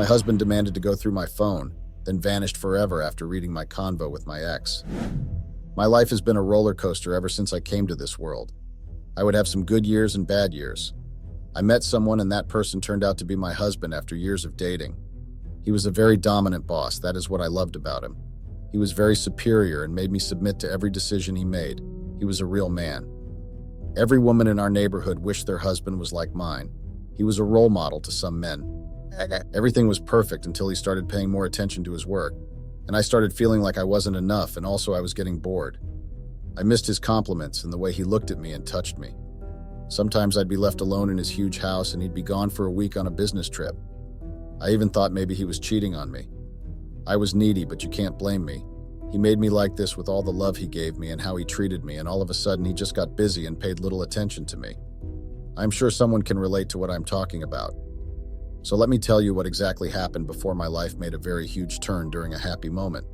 My husband demanded to go through my phone, then vanished forever after reading my convo with my ex. My life has been a roller coaster ever since I came to this world. I would have some good years and bad years. I met someone and that person turned out to be my husband after years of dating. He was a very dominant boss, that is what I loved about him. He was very superior and made me submit to every decision he made. He was a real man. Every woman in our neighborhood wished their husband was like mine. He was a role model to some men. Everything was perfect until he started paying more attention to his work, and I started feeling like I wasn't enough, and also I was getting bored. I missed his compliments and the way he looked at me and touched me. Sometimes I'd be left alone in his huge house and he'd be gone for a week on a business trip. I even thought maybe he was cheating on me. I was needy, but you can't blame me. He made me like this with all the love he gave me and how he treated me, and all of a sudden he just got busy and paid little attention to me. I'm sure someone can relate to what I'm talking about. So let me tell you what exactly happened before my life made a very huge turn during a happy moment.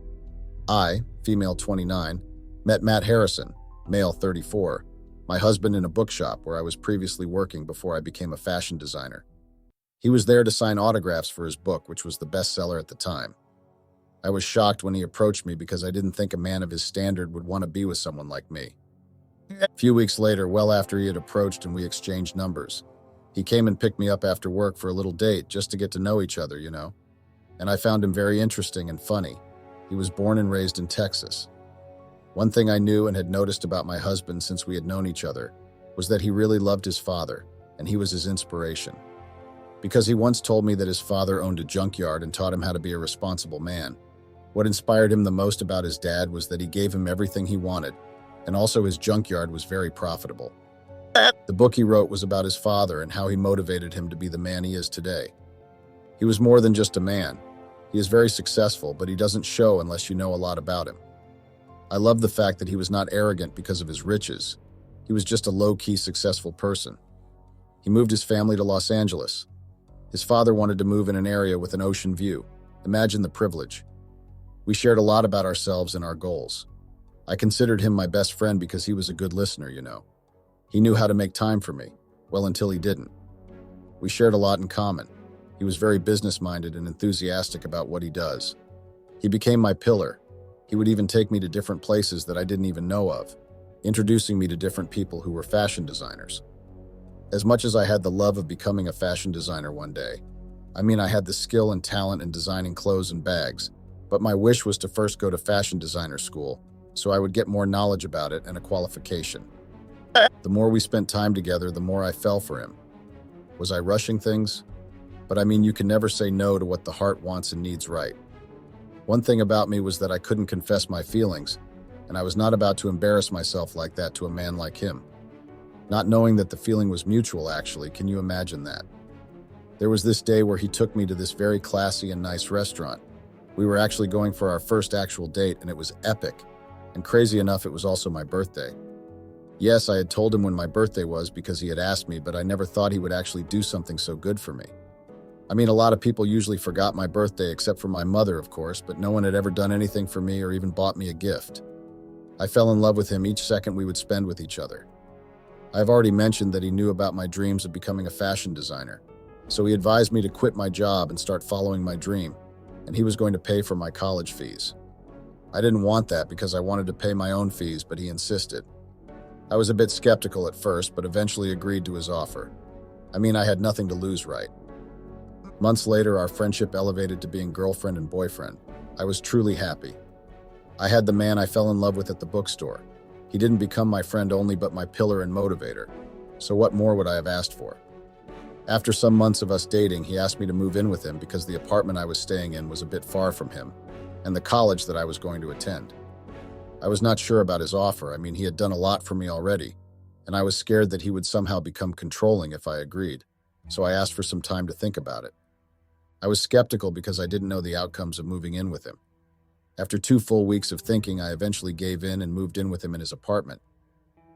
I, female 29, met Matt Harrison, male 34, my husband, in a bookshop where I was previously working before I became a fashion designer. He was there to sign autographs for his book, which was the bestseller at the time. I was shocked when he approached me because I didn't think a man of his standard would want to be with someone like me. A few weeks later, well after he had approached and we exchanged numbers, he came and picked me up after work for a little date just to get to know each other, And I found him very interesting and funny. He was born and raised in Texas. One thing I knew and had noticed about my husband since we had known each other was that he really loved his father, and he was his inspiration. Because he once told me that his father owned a junkyard and taught him how to be a responsible man. What inspired him the most about his dad was that he gave him everything he wanted, and also his junkyard was very profitable. The book he wrote was about his father and how he motivated him to be the man he is today. He was more than just a man. He is very successful, but he doesn't show unless you know a lot about him. I love the fact that he was not arrogant because of his riches. He was just a low-key successful person. He moved his family to Los Angeles. His father wanted to move in an area with an ocean view. Imagine the privilege. We shared a lot about ourselves and our goals. I considered him my best friend because he was a good listener, He knew how to make time for me, well, until he didn't. We shared a lot in common. He was very business-minded and enthusiastic about what he does. He became my pillar. He would even take me to different places that I didn't even know of, introducing me to different people who were fashion designers. As much as I had the love of becoming a fashion designer one day, I had the skill and talent in designing clothes and bags, but my wish was to first go to fashion designer school, so I would get more knowledge about it and a qualification. The more we spent time together, the more I fell for him. Was I rushing things? But you can never say no to what the heart wants and needs right. One thing about me was that I couldn't confess my feelings, and I was not about to embarrass myself like that to a man like him. Not knowing that the feeling was mutual, actually, can you imagine that? There was this day where he took me to this very classy and nice restaurant. We were actually going for our first actual date, and it was epic. And crazy enough, it was also my birthday. Yes, I had told him when my birthday was because he had asked me, but I never thought he would actually do something so good for me. A lot of people usually forgot my birthday except for my mother, of course, but no one had ever done anything for me or even bought me a gift. I fell in love with him each second we would spend with each other. I've already mentioned that he knew about my dreams of becoming a fashion designer, so he advised me to quit my job and start following my dream, and he was going to pay for my college fees. I didn't want that because I wanted to pay my own fees, but he insisted. I was a bit skeptical at first, but eventually agreed to his offer. I had nothing to lose, right? Months later, our friendship elevated to being girlfriend and boyfriend. I was truly happy. I had the man I fell in love with at the bookstore. He didn't become my friend only, but my pillar and motivator. So what more would I have asked for? After some months of us dating, he asked me to move in with him because the apartment I was staying in was a bit far from him and the college that I was going to attend. I was not sure about his offer. He had done a lot for me already, and I was scared that he would somehow become controlling if I agreed, so I asked for some time to think about it. I was skeptical because I didn't know the outcomes of moving in with him. After 2 full weeks of thinking, I eventually gave in and moved in with him in his apartment.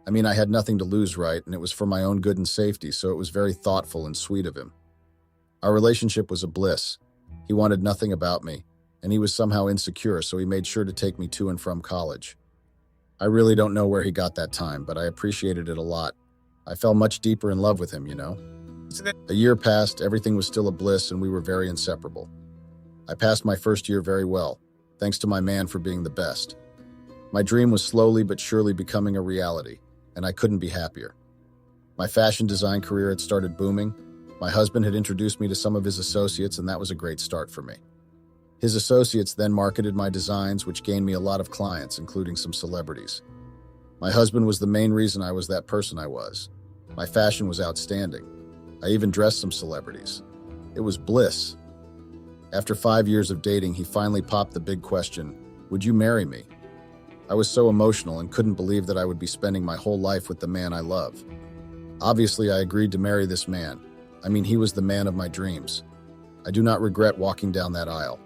I had nothing to lose, right? And it was for my own good and safety, so it was very thoughtful and sweet of him. Our relationship was a bliss. He wanted nothing about me, and he was somehow insecure, so he made sure to take me to and from college. I really don't know where he got that time, but I appreciated it a lot. I fell much deeper in love with him, A year passed, everything was still a bliss, and we were very inseparable. I passed my first year very well, thanks to my man for being the best. My dream was slowly but surely becoming a reality, and I couldn't be happier. My fashion design career had started booming. My husband had introduced me to some of his associates, and that was a great start for me. His associates then marketed my designs, which gained me a lot of clients, including some celebrities. My husband was the main reason I was that person I was. My fashion was outstanding. I even dressed some celebrities. It was bliss. After 5 years of dating, he finally popped the big question, "Would you marry me?" I was so emotional and couldn't believe that I would be spending my whole life with the man I love. Obviously, I agreed to marry this man. I mean, he was the man of my dreams. I do not regret walking down that aisle.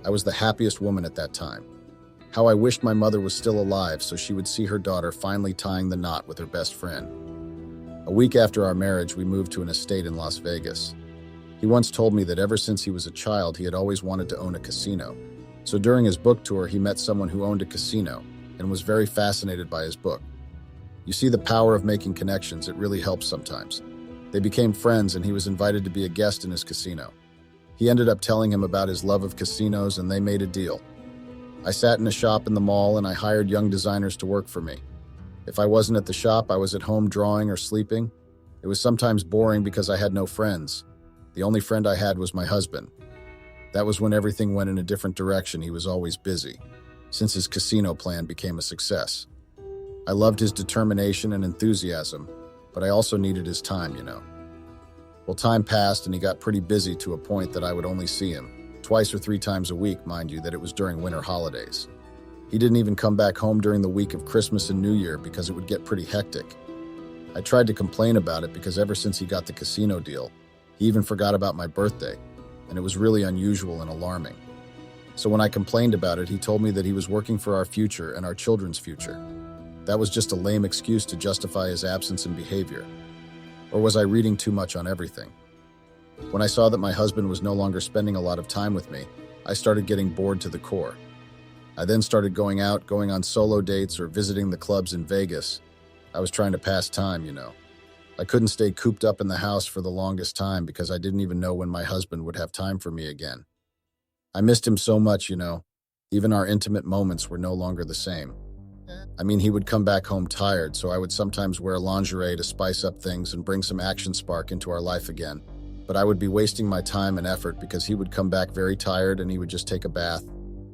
I was the happiest woman at that time. How I wished my mother was still alive so she would see her daughter finally tying the knot with her best friend. A week after our marriage, we moved to an estate in Las Vegas. He once told me that ever since he was a child, he had always wanted to own a casino. So during his book tour, he met someone who owned a casino and was very fascinated by his book. You see the power of making connections, it really helps sometimes. They became friends and he was invited to be a guest in his casino. He ended up telling him about his love of casinos and they made a deal. I sat in a shop in the mall and I hired young designers to work for me. If I wasn't at the shop, I was at home drawing or sleeping. It was sometimes boring because I had no friends. The only friend I had was my husband. That was when everything went in a different direction. He was always busy, since his casino plan became a success. I loved his determination and enthusiasm, but I also needed his time, Well, time passed and he got pretty busy to a point that I would only see him, 2 or 3 times a week, mind you, that it was during winter holidays. He didn't even come back home during the week of Christmas and New Year because it would get pretty hectic. I tried to complain about it because ever since he got the casino deal, he even forgot about my birthday, and it was really unusual and alarming. So when I complained about it, he told me that he was working for our future and our children's future. That was just a lame excuse to justify his absence and behavior. Or was I reading too much on everything? When I saw that my husband was no longer spending a lot of time with me, I started getting bored to the core. I then started going out, going on solo dates or visiting the clubs in Vegas. I was trying to pass time, I couldn't stay cooped up in the house for the longest time because I didn't even know when my husband would have time for me again. I missed him so much, Even our intimate moments were no longer the same. I mean, he would come back home tired, so I would sometimes wear lingerie to spice up things and bring some action spark into our life again. But I would be wasting my time and effort because he would come back very tired and he would just take a bath,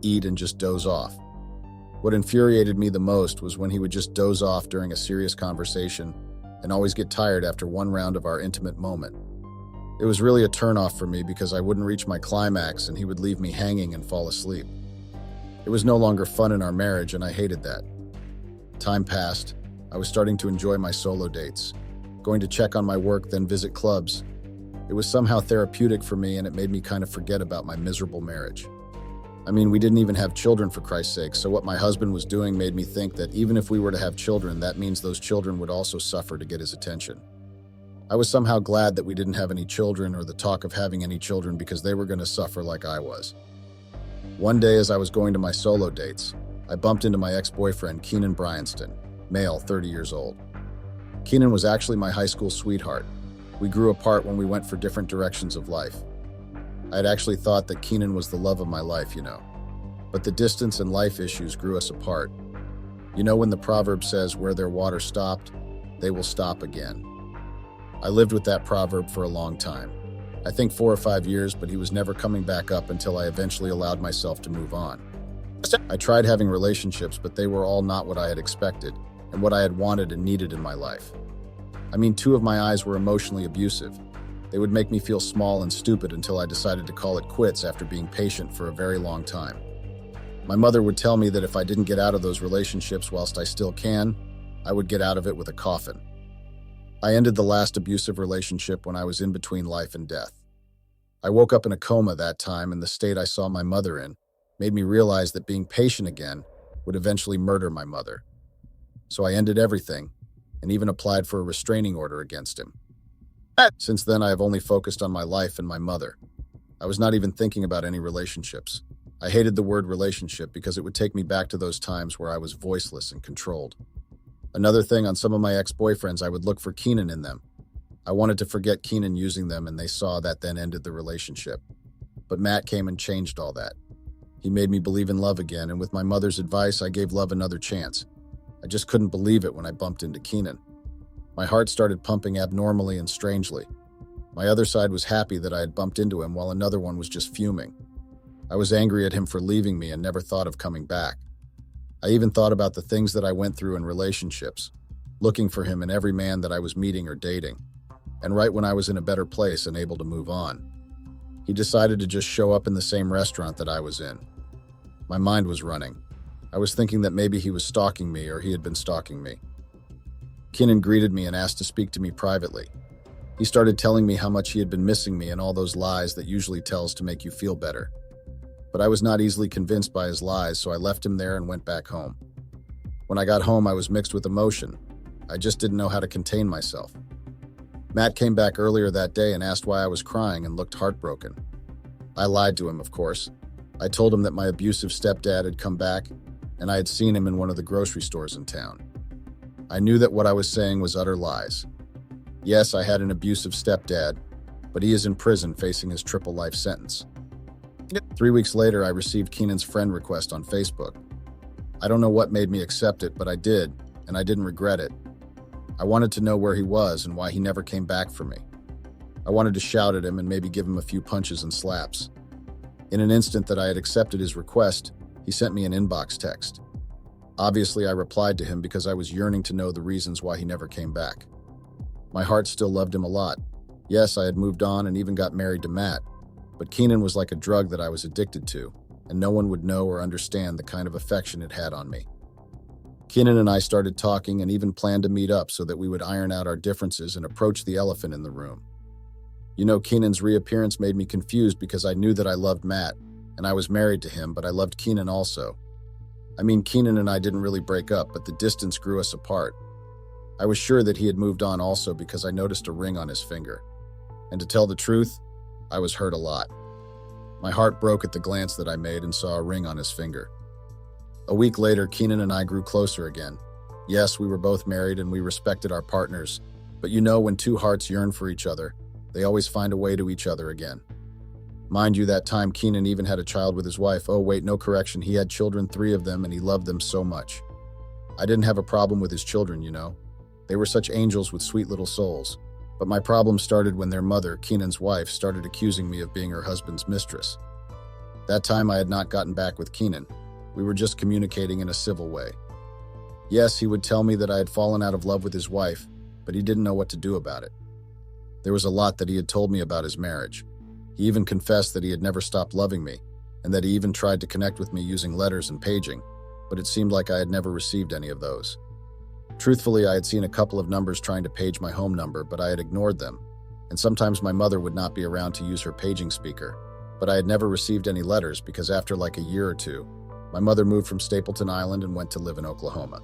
eat, and just doze off. What infuriated me the most was when he would just doze off during a serious conversation and always get tired after one round of our intimate moment. It was really a turnoff for me because I wouldn't reach my climax and he would leave me hanging and fall asleep. It was no longer fun in our marriage and I hated that. Time passed. I was starting to enjoy my solo dates, going to check on my work, then visit clubs. It was somehow therapeutic for me and it made me kind of forget about my miserable marriage. I mean, we didn't even have children for Christ's sake, so what my husband was doing made me think that even if we were to have children, that means those children would also suffer to get his attention. I was somehow glad that we didn't have any children or the talk of having any children because they were going to suffer like I was. One day as I was going to my solo dates, I bumped into my ex-boyfriend, Keenan Bryanston, male, 30 years old. Keenan was actually my high school sweetheart. We grew apart when we went for different directions of life. I had actually thought that Keenan was the love of my life, But the distance and life issues grew us apart. When the proverb says, where their water stopped, they will stop again. I lived with that proverb for a long time. I think 4 or 5 years, but he was never coming back up until I eventually allowed myself to move on. I tried having relationships, but they were all not what I had expected and what I had wanted and needed in my life. I mean, 2 of my eyes were emotionally abusive. They would make me feel small and stupid until I decided to call it quits after being patient for a very long time. My mother would tell me that if I didn't get out of those relationships whilst I still can, I would get out of it with a coffin. I ended the last abusive relationship when I was in between life and death. I woke up in a coma that time, and the state I saw my mother in made me realize that being patient again would eventually murder my mother. So I ended everything and even applied for a restraining order against him. Since then, I have only focused on my life and my mother. I was not even thinking about any relationships. I hated the word relationship because it would take me back to those times where I was voiceless and controlled. Another thing, on some of my ex-boyfriends, I would look for Keenan in them. I wanted to forget Keenan using them, and they saw that, then ended the relationship. But Matt came and changed all that. He made me believe in love again, and with my mother's advice, I gave love another chance. I just couldn't believe it when I bumped into Keenan. My heart started pumping abnormally and strangely. My other side was happy that I had bumped into him, while another one was just fuming. I was angry at him for leaving me and never thought of coming back. I even thought about the things that I went through in relationships, looking for him in every man that I was meeting or dating. And right when I was in a better place and able to move on, he decided to just show up in the same restaurant that I was in. My mind was running. I was thinking that maybe he was stalking me or he had been stalking me. Keenan greeted me and asked to speak to me privately. He started telling me how much he had been missing me and all those lies that usually tells to make you feel better. But I was not easily convinced by his lies, so I left him there and went back home. When I got home, I was mixed with emotion. I just didn't know how to contain myself. Matt came back earlier that day and asked why I was crying and looked heartbroken. I lied to him, of course. I told him that my abusive stepdad had come back and I had seen him in one of the grocery stores in town. I knew that what I was saying was utter lies. Yes, I had an abusive stepdad, but he is in prison facing his triple life sentence. 3 weeks later, I received Keenan's friend request on Facebook. I don't know what made me accept it, but I did, and I didn't regret it. I wanted to know where he was and why he never came back for me. I wanted to shout at him and maybe give him a few punches and slaps. In an instant that I had accepted his request, he sent me an inbox text. Obviously, I replied to him because I was yearning to know the reasons why he never came back. My heart still loved him a lot. Yes, I had moved on and even got married to Matt, but Keenan was like a drug that I was addicted to, and no one would know or understand the kind of affection it had on me. Keenan and I started talking and even planned to meet up so that we would iron out our differences and approach the elephant in the room. You know, Keenan's reappearance made me confused because I knew that I loved Matt, and I was married to him, but I loved Keenan also. I mean, Keenan and I didn't really break up, but the distance grew us apart. I was sure that he had moved on also because I noticed a ring on his finger. And to tell the truth, I was hurt a lot. My heart broke at the glance that I made and saw a ring on his finger. A week later, Keenan and I grew closer again. Yes, we were both married and we respected our partners, but you know when two hearts yearn for each other, they always find a way to each other again. Mind you, that time Keenan even had a child with his wife. Oh wait, no correction, he had children, 3 of them, and he loved them so much. I didn't have a problem with his children, you know. They were such angels with sweet little souls. But my problem started when their mother, Keenan's wife, started accusing me of being her husband's mistress. That time I had not gotten back with Keenan. We were just communicating in a civil way. Yes, he would tell me that I had fallen out of love with his wife, but he didn't know what to do about it. There was a lot that he had told me about his marriage. He even confessed that he had never stopped loving me, and that he even tried to connect with me using letters and paging, but it seemed like I had never received any of those. Truthfully, I had seen a couple of numbers trying to page my home number, but I had ignored them, and sometimes my mother would not be around to use her paging speaker, but I had never received any letters because after like a year or two, my mother moved from Stapleton Island and went to live in Oklahoma.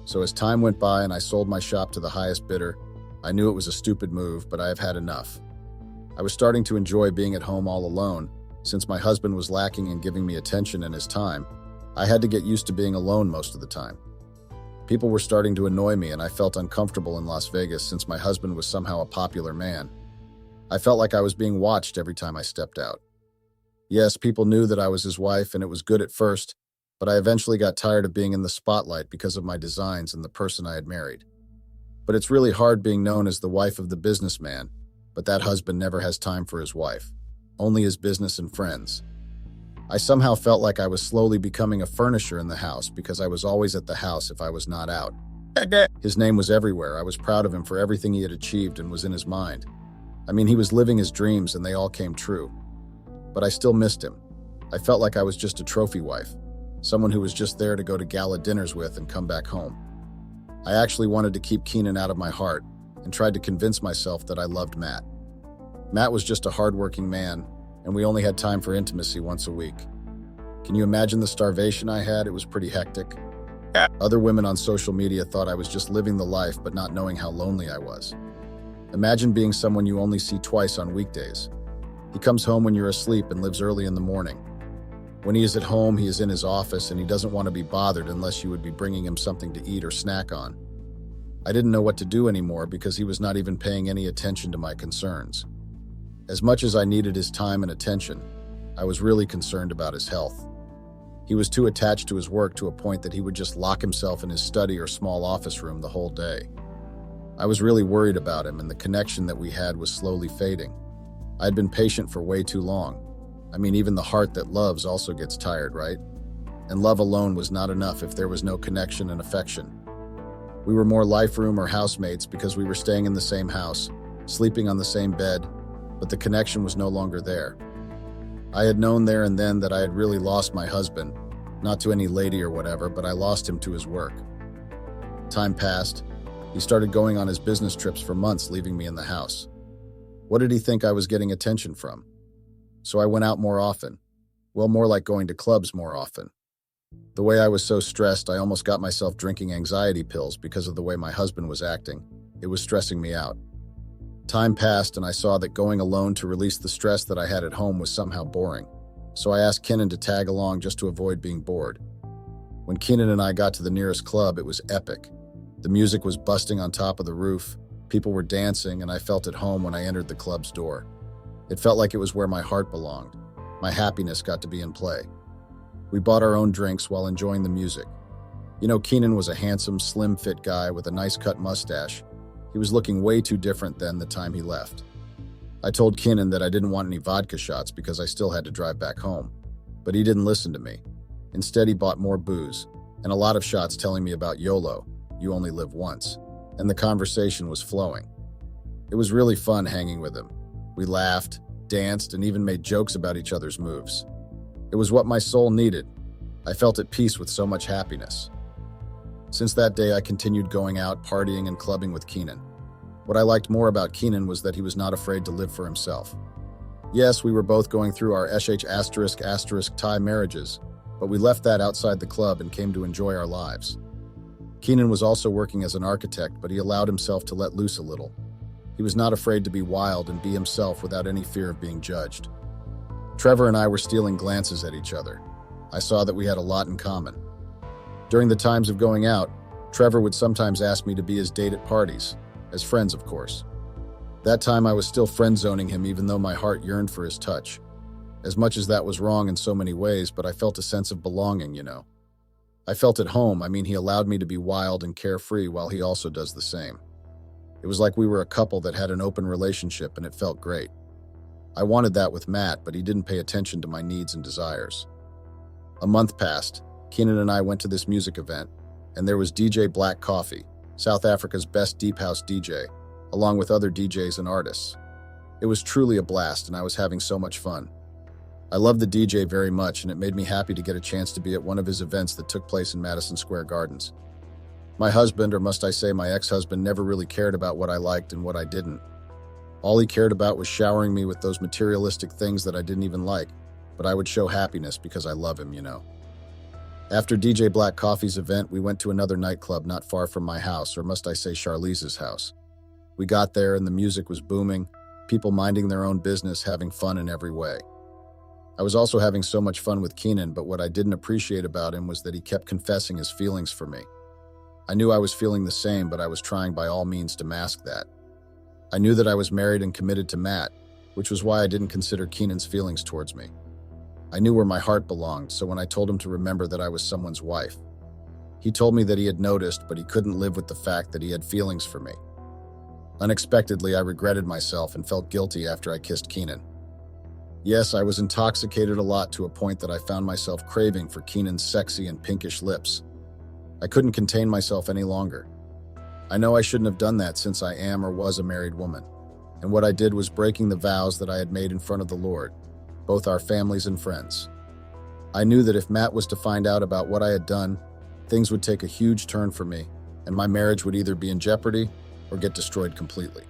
So as time went by and I sold my shop to the highest bidder, I knew it was a stupid move, but I have had enough. I was starting to enjoy being at home all alone. Since my husband was lacking in giving me attention and his time, I had to get used to being alone most of the time. People were starting to annoy me and I felt uncomfortable in Las Vegas since my husband was somehow a popular man. I felt like I was being watched every time I stepped out. Yes, people knew that I was his wife and it was good at first, but I eventually got tired of being in the spotlight because of my designs and the person I had married. But it's really hard being known as the wife of the businessman, but that husband never has time for his wife, only his business and friends. I somehow felt like I was slowly becoming a furnisher in the house because I was always at the house if I was not out. His name was everywhere. I was proud of him for everything he had achieved and was in his mind. I mean, he was living his dreams and they all came true. But I still missed him. I felt like I was just a trophy wife, someone who was just there to go to gala dinners with and come back home. I actually wanted to keep Keenan out of my heart and tried to convince myself that I loved Matt. Matt was just a hardworking man, and we only had time for intimacy once a week. Can you imagine the starvation I had? It was pretty hectic. Other women on social media thought I was just living the life but not knowing how lonely I was. Imagine being someone you only see twice on weekdays. He comes home when you're asleep and lives early in the morning. When he is at home, he is in his office and he doesn't want to be bothered unless you would be bringing him something to eat or snack on. I didn't know what to do anymore because he was not even paying any attention to my concerns. As much as I needed his time and attention, I was really concerned about his health. He was too attached to his work to a point that he would just lock himself in his study or small office room the whole day. I was really worried about him, and the connection that we had was slowly fading. I had been patient for way too long. I mean, even the heart that loves also gets tired, right? And love alone was not enough if there was no connection and affection. We were more life room or housemates because we were staying in the same house, sleeping on the same bed, but the connection was no longer there. I had known there and then that I had really lost my husband, not to any lady or whatever, but I lost him to his work. Time passed. He started going on his business trips for months, leaving me in the house. What did he think I was getting attention from? So I went out more often. Well, more like going to clubs more often. The way I was so stressed, I almost got myself drinking anxiety pills because of the way my husband was acting. It was stressing me out. Time passed, and I saw that going alone to release the stress that I had at home was somehow boring. So I asked Keenan to tag along just to avoid being bored. When Keenan and I got to the nearest club, it was epic. The music was busting on top of the roof, people were dancing, and I felt at home when I entered the club's door. It felt like it was where my heart belonged. My happiness got to be in play. We bought our own drinks while enjoying the music. You know, Keenan was a handsome, slim-fit guy with a nice-cut mustache. He was looking way too different than the time he left. I told Keenan that I didn't want any vodka shots because I still had to drive back home. But he didn't listen to me. Instead, he bought more booze, and a lot of shots telling me about YOLO, you only live once, and the conversation was flowing. It was really fun hanging with him. We laughed, danced, and even made jokes about each other's moves. It was what my soul needed. I felt at peace with so much happiness. Since that day, I continued going out, partying, and clubbing with Keenan. What I liked more about Keenan was that he was not afraid to live for himself. Yes, we were both going through our ***Thai marriages, but we left that outside the club and came to enjoy our lives. Keenan was also working as an architect, but he allowed himself to let loose a little. He was not afraid to be wild and be himself without any fear of being judged. Trevor and I were stealing glances at each other. I saw that we had a lot in common. During the times of going out, Trevor would sometimes ask me to be his date at parties, as friends, of course. That time I was still friend-zoning him even though my heart yearned for his touch. As much as that was wrong in so many ways, but I felt a sense of belonging, you know. I felt at home. I mean, he allowed me to be wild and carefree while he also does the same. It was like we were a couple that had an open relationship, and it felt great. I wanted that with Matt, but he didn't pay attention to my needs and desires. A month passed. Keenan and I went to this music event, and there was DJ Black Coffee, South Africa's best deep house DJ, along with other DJs and artists. It was truly a blast, and I was having so much fun. I loved the DJ very much, and it made me happy to get a chance to be at one of his events that took place in Madison Square Gardens. My husband, or must I say my ex-husband, never really cared about what I liked and what I didn't. All he cared about was showering me with those materialistic things that I didn't even like, but I would show happiness because I love him, you know. After DJ Black Coffee's event, we went to another nightclub not far from my house, or must I say Charlize's house. We got there and the music was booming, people minding their own business, having fun in every way. I was also having so much fun with Keenan, but what I didn't appreciate about him was that he kept confessing his feelings for me. I knew I was feeling the same, but I was trying by all means to mask that. I knew that I was married and committed to Matt, which was why I didn't consider Keenan's feelings towards me. I knew where my heart belonged, so when I told him to remember that I was someone's wife, he told me that he had noticed, but he couldn't live with the fact that he had feelings for me. Unexpectedly, I regretted myself and felt guilty after I kissed Keenan. Yes, I was intoxicated a lot to a point that I found myself craving for Keenan's sexy and pinkish lips. I couldn't contain myself any longer. I know I shouldn't have done that since I am or was a married woman, and what I did was breaking the vows that I had made in front of the Lord, both our families and friends. I knew that if Matt was to find out about what I had done, things would take a huge turn for me, and my marriage would either be in jeopardy or get destroyed completely.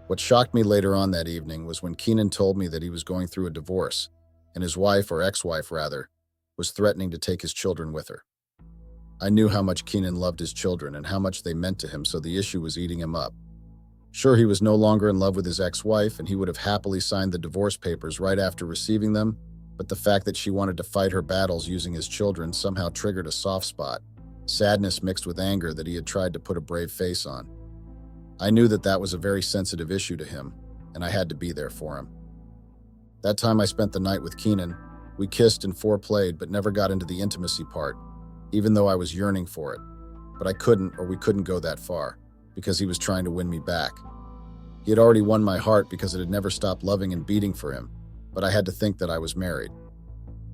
What shocked me later on that evening was when Keenan told me that he was going through a divorce, and his wife, or ex-wife rather, was threatening to take his children with her. I knew how much Keenan loved his children and how much they meant to him, so the issue was eating him up. Sure, he was no longer in love with his ex-wife, and he would have happily signed the divorce papers right after receiving them, but the fact that she wanted to fight her battles using his children somehow triggered a soft spot, sadness mixed with anger that he had tried to put a brave face on. I knew that that was a very sensitive issue to him, and I had to be there for him. That time I spent the night with Keenan. We kissed and foreplayed, but never got into the intimacy part, even though I was yearning for it. But I couldn't, or we couldn't go that far, because he was trying to win me back. He had already won my heart because it had never stopped loving and beating for him, but I had to think that I was married.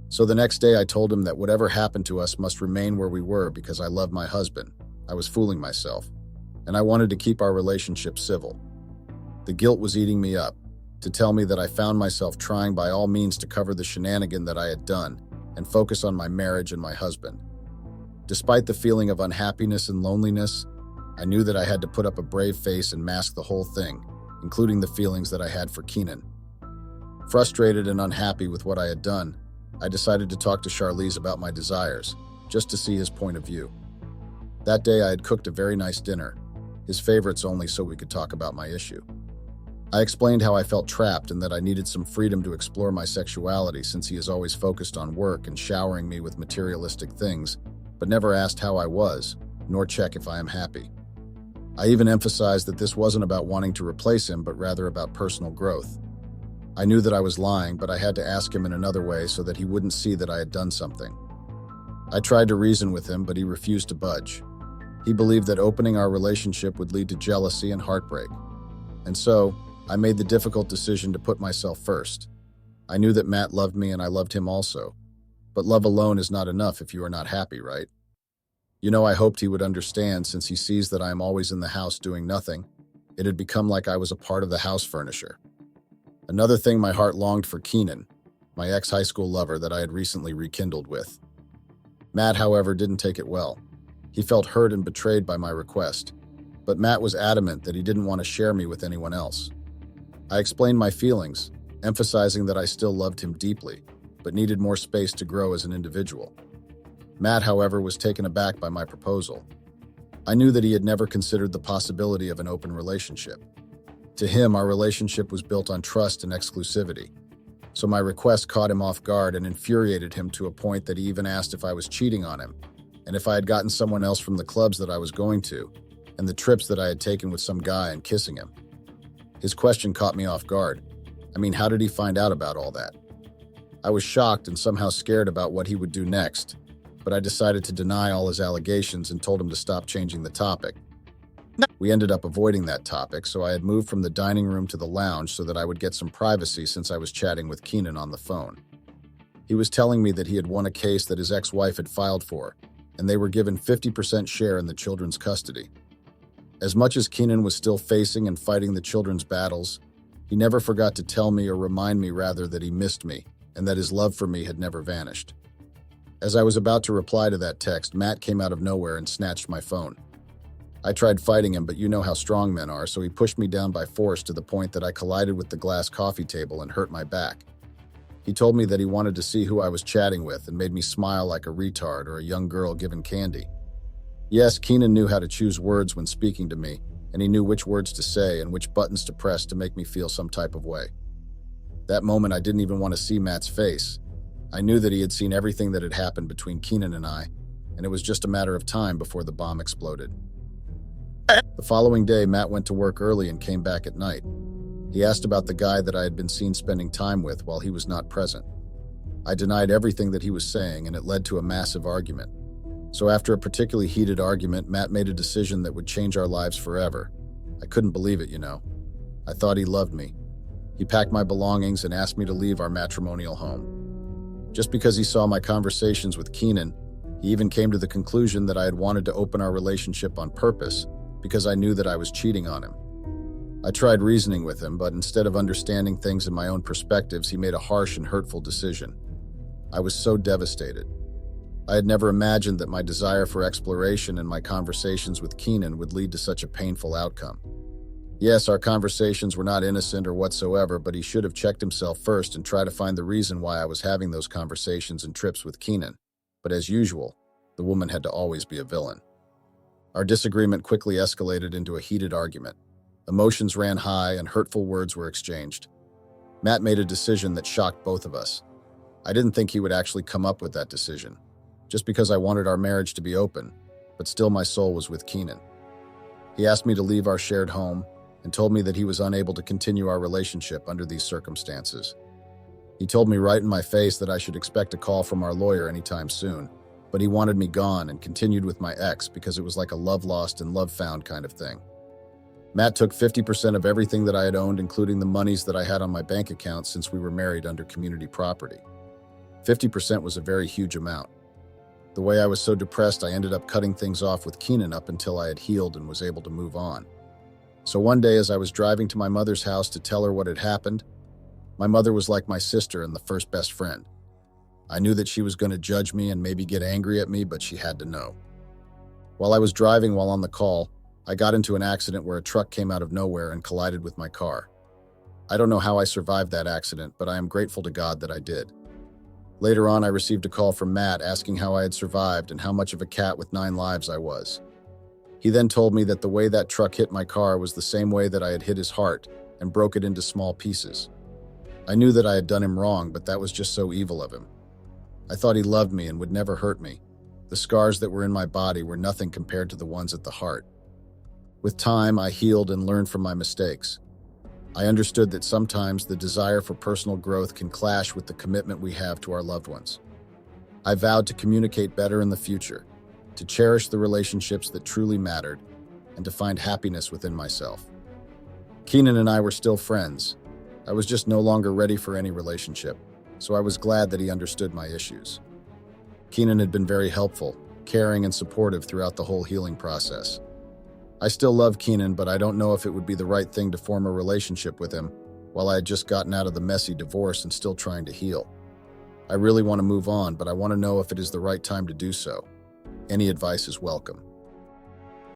So the next day I told him that whatever happened to us must remain where we were because I loved my husband. I was fooling myself, and I wanted to keep our relationship civil. The guilt was eating me up, to tell me that I found myself trying by all means to cover the shenanigan that I had done and focus on my marriage and my husband. Despite the feeling of unhappiness and loneliness, I knew that I had to put up a brave face and mask the whole thing, including the feelings that I had for Keenan. Frustrated and unhappy with what I had done, I decided to talk to Charlize about my desires, just to see his point of view. That day I had cooked a very nice dinner, his favorites only so we could talk about my issue. I explained how I felt trapped and that I needed some freedom to explore my sexuality since he is always focused on work and showering me with materialistic things, but never asked how I was, nor check if I am happy. I even emphasized that this wasn't about wanting to replace him, but rather about personal growth. I knew that I was lying, but I had to ask him in another way so that he wouldn't see that I had done something. I tried to reason with him, but he refused to budge. He believed that opening our relationship would lead to jealousy and heartbreak. And so, I made the difficult decision to put myself first. I knew that Matt loved me and I loved him also. But love alone is not enough if you are not happy, right? I hoped he would understand since he sees that I am always in the house doing nothing. It had become like I was a part of the house furniture. Another thing my heart longed for Keenan, my ex-high school lover that I had recently rekindled with. Matt, however, didn't take it well. He felt hurt and betrayed by my request, but Matt was adamant that he didn't want to share me with anyone else. I explained my feelings, emphasizing that I still loved him deeply, but needed more space to grow as an individual. Matt, however, was taken aback by my proposal. I knew that he had never considered the possibility of an open relationship. To him, our relationship was built on trust and exclusivity. So my request caught him off guard and infuriated him to a point that he even asked if I was cheating on him, and if I had gotten someone else from the clubs that I was going to, and the trips that I had taken with some guy and kissing him. His question caught me off guard. How did he find out about all that? I was shocked and somehow scared about what he would do next, but I decided to deny all his allegations and told him to stop changing the topic. We ended up avoiding that topic, so I had moved from the dining room to the lounge so that I would get some privacy since I was chatting with Keenan on the phone. He was telling me that he had won a case that his ex-wife had filed for, and they were given 50% share in the children's custody. As much as Keenan was still facing and fighting the children's battles, he never forgot to tell me, or remind me rather, that he missed me and that his love for me had never vanished. As I was about to reply to that text, Matt came out of nowhere and snatched my phone. I tried fighting him, but you know how strong men are, so he pushed me down by force to the point that I collided with the glass coffee table and hurt my back. He told me that he wanted to see who I was chatting with and made me smile like a retard or a young girl given candy. Yes, Keenan knew how to choose words when speaking to me, and he knew which words to say and which buttons to press to make me feel some type of way. That moment, I didn't even want to see Matt's face. I knew that he had seen everything that had happened between Keenan and I, and it was just a matter of time before the bomb exploded. The following day, Matt went to work early and came back at night. He asked about the guy that I had been seen spending time with while he was not present. I denied everything that he was saying, and it led to a massive argument. So after a particularly heated argument, Matt made a decision that would change our lives forever. I couldn't believe it, I thought he loved me. He packed my belongings and asked me to leave our matrimonial home. Just because he saw my conversations with Keenan, he even came to the conclusion that I had wanted to open our relationship on purpose because I knew that I was cheating on him. I tried reasoning with him, but instead of understanding things in my own perspectives, he made a harsh and hurtful decision. I was so devastated. I had never imagined that my desire for exploration and my conversations with Keenan would lead to such a painful outcome. Yes, our conversations were not innocent or whatsoever, but he should have checked himself first and tried to find the reason why I was having those conversations and trips with Keenan. But as usual, the woman had to always be a villain. Our disagreement quickly escalated into a heated argument. Emotions ran high and hurtful words were exchanged. Matt made a decision that shocked both of us. I didn't think he would actually come up with that decision, just because I wanted our marriage to be open, but still my soul was with Keenan. He asked me to leave our shared home and told me that he was unable to continue our relationship under these circumstances. He told me right in my face that I should expect a call from our lawyer anytime soon, but he wanted me gone and continued with my ex because it was like a love lost and love found kind of thing. Matt took 50% of everything that I had owned, including the monies that I had on my bank account since we were married under community property. 50% was a very huge amount. The way I was so depressed, I ended up cutting things off with Keenan up until I had healed and was able to move on. So one day as I was driving to my mother's house to tell her what had happened, my mother was like my sister and the first best friend. I knew that she was going to judge me and maybe get angry at me, but she had to know. While I was driving while on the call, I got into an accident where a truck came out of nowhere and collided with my car. I don't know how I survived that accident, but I am grateful to God that I did. Later on, I received a call from Matt asking how I had survived and how much of a cat with 9 lives I was. He then told me that the way that truck hit my car was the same way that I had hit his heart and broke it into small pieces. I knew that I had done him wrong, but that was just so evil of him. I thought he loved me and would never hurt me. The scars that were in my body were nothing compared to the ones at the heart. With time, I healed and learned from my mistakes. I understood that sometimes the desire for personal growth can clash with the commitment we have to our loved ones. I vowed to communicate better in the future, to cherish the relationships that truly mattered, and to find happiness within myself. Keenan and I were still friends. I was just no longer ready for any relationship, so I was glad that he understood my issues. Keenan had been very helpful, caring, and supportive throughout the whole healing process. I still love Keenan, but I don't know if it would be the right thing to form a relationship with him while I had just gotten out of the messy divorce and still trying to heal. I really want to move on, but I want to know if it is the right time to do so. Any advice is welcome.